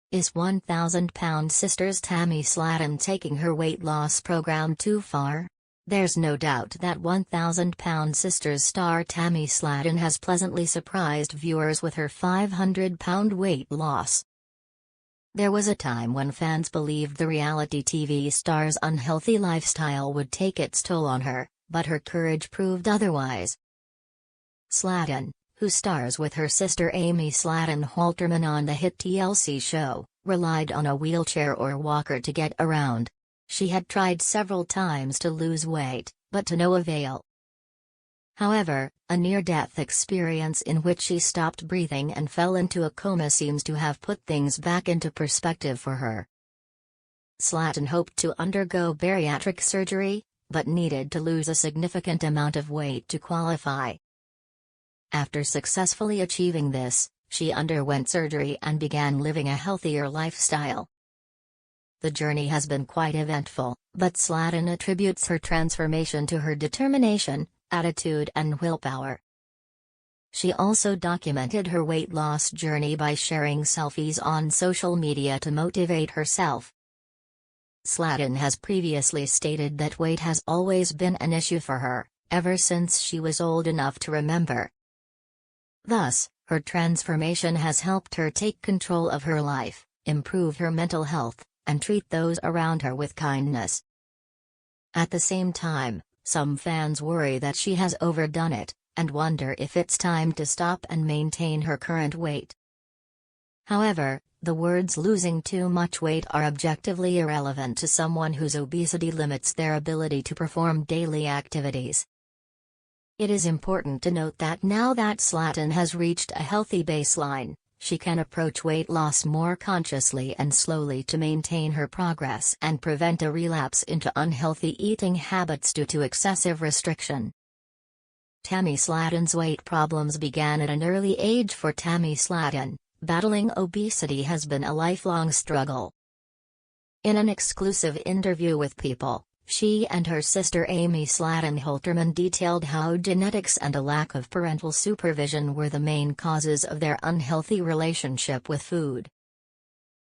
Is 1,000-pound sisters Tammy Slaton taking her weight loss program too far? There's no doubt that 1,000-pound sisters star Tammy Slaton has pleasantly surprised viewers with her 500-pound weight loss. There was a time when fans believed the reality TV star's unhealthy lifestyle would take its toll on her, but her courage proved otherwise. Slaton, who stars with her sister Amy Slaton-Halterman on the hit TLC show, relied on a wheelchair or walker to get around. She had tried several times to lose weight, but to no avail. However, a near-death experience in which she stopped breathing and fell into a coma seems to have put things back into perspective for her. Slaton hoped to undergo bariatric surgery, but needed to lose a significant amount of weight to qualify. After successfully achieving this, she underwent surgery and began living a healthier lifestyle. The journey has been quite eventful, but Slaton attributes her transformation to her determination, attitude and willpower. She also documented her weight loss journey by sharing selfies on social media to motivate herself. Slaton has previously stated that weight has always been an issue for her, ever since she was old enough to remember. Thus, her transformation has helped her take control of her life, improve her mental health, and treat those around her with kindness. At the same time, some fans worry that she has overdone it, and wonder if it's time to stop and maintain her current weight. However, the words losing too much weight are objectively irrelevant to someone whose obesity limits their ability to perform daily activities. It is important to note that now that Slaton has reached a healthy baseline, she can approach weight loss more consciously and slowly to maintain her progress and prevent a relapse into unhealthy eating habits due to excessive restriction. Tammy Slaton's weight problems began at an early age for Tammy Slaton. Battling obesity has been a lifelong struggle. In an exclusive interview with People, she and her sister Amy Slaton-Halterman detailed how genetics and a lack of parental supervision were the main causes of their unhealthy relationship with food.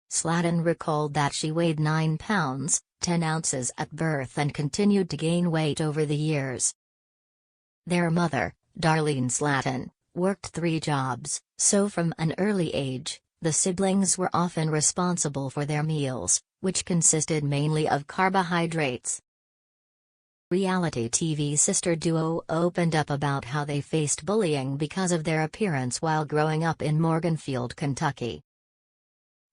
Slaton recalled that she weighed 9 pounds, 10 ounces at birth and continued to gain weight over the years. Their mother, Darlene Slaton, worked 3 jobs, so from an early age, the siblings were often responsible for their meals, which consisted mainly of carbohydrates. Reality TV sister duo opened up about how they faced bullying because of their appearance while growing up in Morganfield, Kentucky.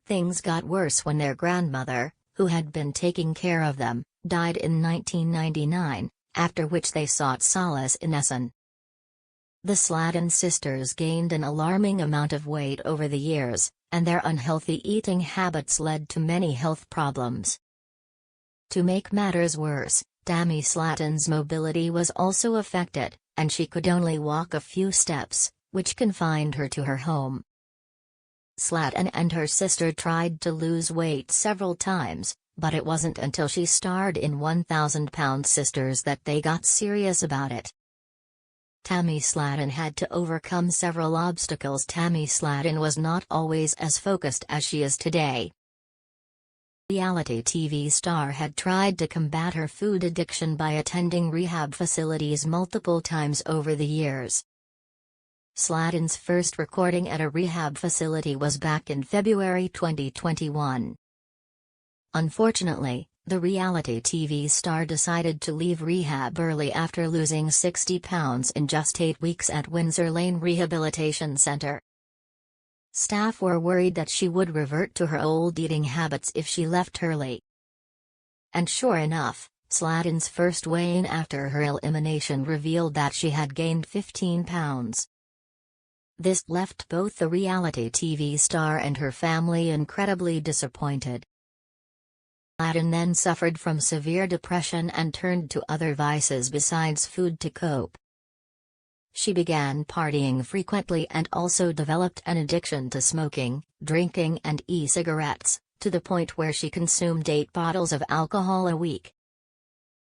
Things got worse when their grandmother, who had been taking care of them, died in 1999, after which they sought solace in Essen. The Slaton sisters gained an alarming amount of weight over the years, and their unhealthy eating habits led to many health problems. To make matters worse, Tammy Slaton's mobility was also affected, and she could only walk a few steps, which confined her to her home. Slaton and her sister tried to lose weight several times, but it wasn't until she starred in 1,000-Pound Sisters that they got serious about it. Tammy Slaton had to overcome several obstacles. Tammy Slaton was not always as focused as she is today. Reality TV star had tried to combat her food addiction by attending rehab facilities multiple times over the years. Slaton's first recording at a rehab facility was back in February 2021. Unfortunately, the reality TV star decided to leave rehab early after losing 60 pounds in just 8 weeks at Windsor Lane Rehabilitation Center. Staff were worried that she would revert to her old eating habits if she left early. And sure enough, Slaton's first weigh-in after her elimination revealed that she had gained 15 pounds. This left both the reality TV star and her family incredibly disappointed. Slaton then suffered from severe depression and turned to other vices besides food to cope. She began partying frequently and also developed an addiction to smoking, drinking and e-cigarettes, to the point where she consumed 8 bottles of alcohol a week.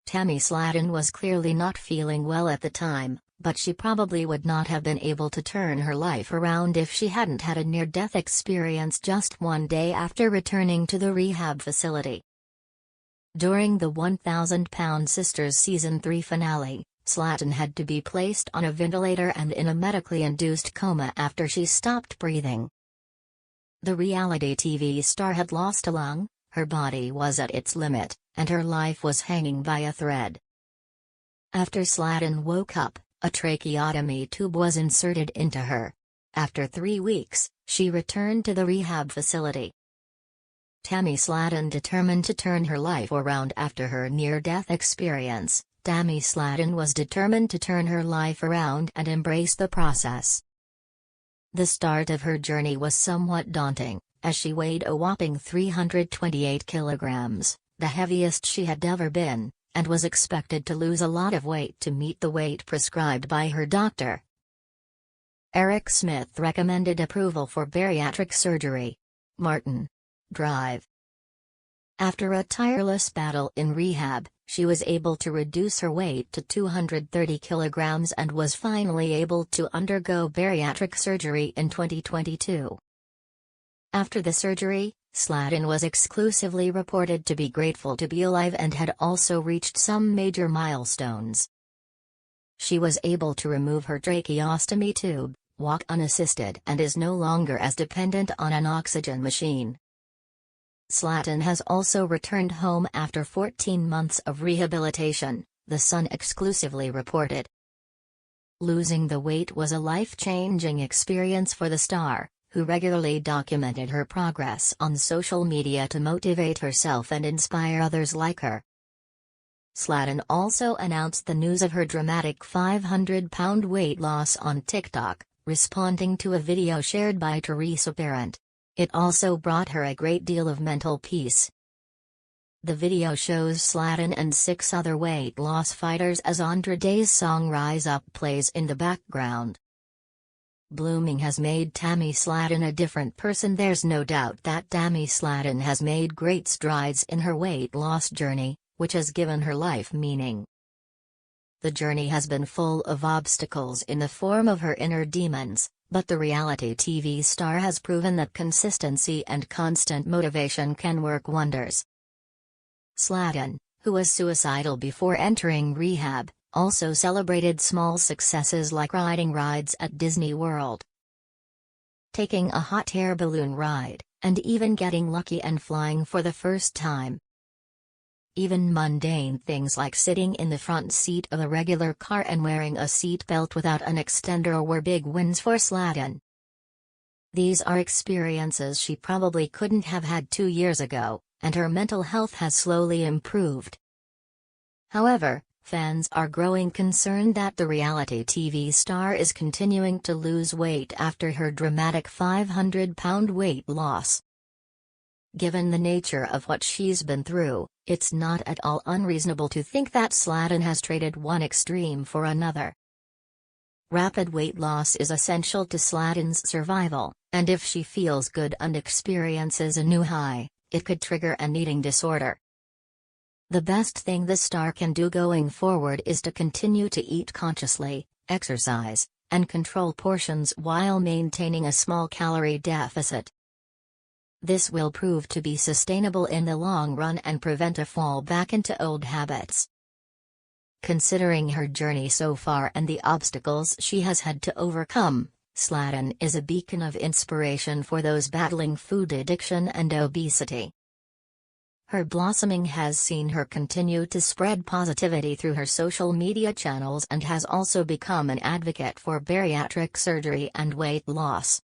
Tammy Slaton was clearly not feeling well at the time, but she probably would not have been able to turn her life around if she hadn't had a near-death experience just one day after returning to the rehab facility. During the 1,000-Pound Sisters Season 3 finale, Slatten had to be placed on a ventilator and in a medically induced coma after she stopped breathing. The reality TV star had lost a lung, her body was at its limit, and her life was hanging by a thread. After Slatten woke up, a tracheotomy tube was inserted into her. After 3 weeks, she returned to the rehab facility. Tammy Slatten determined to turn her life around after her near-death experience. Tammy Slatten was determined to turn her life around and embrace the process. The start of her journey was somewhat daunting, as she weighed a whopping 328 kilograms, the heaviest she had ever been, and was expected to lose a lot of weight to meet the weight prescribed by her doctor. Eric Smith recommended approval for bariatric surgery. Martin Drive. After a tireless battle in rehab, she was able to reduce her weight to 230 kilograms and was finally able to undergo bariatric surgery in 2022. After the surgery, Slatten was exclusively reported to be grateful to be alive and had also reached some major milestones. She was able to remove her tracheostomy tube, walk unassisted, and is no longer as dependent on an oxygen machine. Slatten has also returned home after 14 months of rehabilitation, The Sun exclusively reported. Losing the weight was a life-changing experience for the star, who regularly documented her progress on social media to motivate herself and inspire others like her. Slatten also announced the news of her dramatic 500-pound weight loss on TikTok, responding to a video shared by Teresa Parent. It also brought her a great deal of mental peace. The video shows Slatten and 6 other weight loss fighters as Andra Day's song Rise Up plays in the background. Blooming has made Tammy Slatten a different person. There's no doubt that Tammy Slatten has made great strides in her weight loss journey, which has given her life meaning. The journey has been full of obstacles in the form of her inner demons, but the reality TV star has proven that consistency and constant motivation can work wonders. Slatten, who was suicidal before entering rehab, also celebrated small successes like riding rides at Disney World, taking a hot air balloon ride, and even getting lucky and flying for the first time. Even mundane things like sitting in the front seat of a regular car and wearing a seat belt without an extender were big wins for Slatten. These are experiences she probably couldn't have had 2 years ago, and her mental health has slowly improved. However, fans are growing concerned that the reality TV star is continuing to lose weight after her dramatic 500-pound weight loss. Given the nature of what she's been through, it's not at all unreasonable to think that Slatten has traded one extreme for another. Rapid weight loss is essential to Slatten's survival, and if she feels good and experiences a new high, it could trigger an eating disorder. The best thing the star can do going forward is to continue to eat consciously, exercise, and control portions while maintaining a small calorie deficit. This will prove to be sustainable in the long run and prevent a fall back into old habits. Considering her journey so far and the obstacles she has had to overcome, Slatten is a beacon of inspiration for those battling food addiction and obesity. Her blossoming has seen her continue to spread positivity through her social media channels and has also become an advocate for bariatric surgery and weight loss.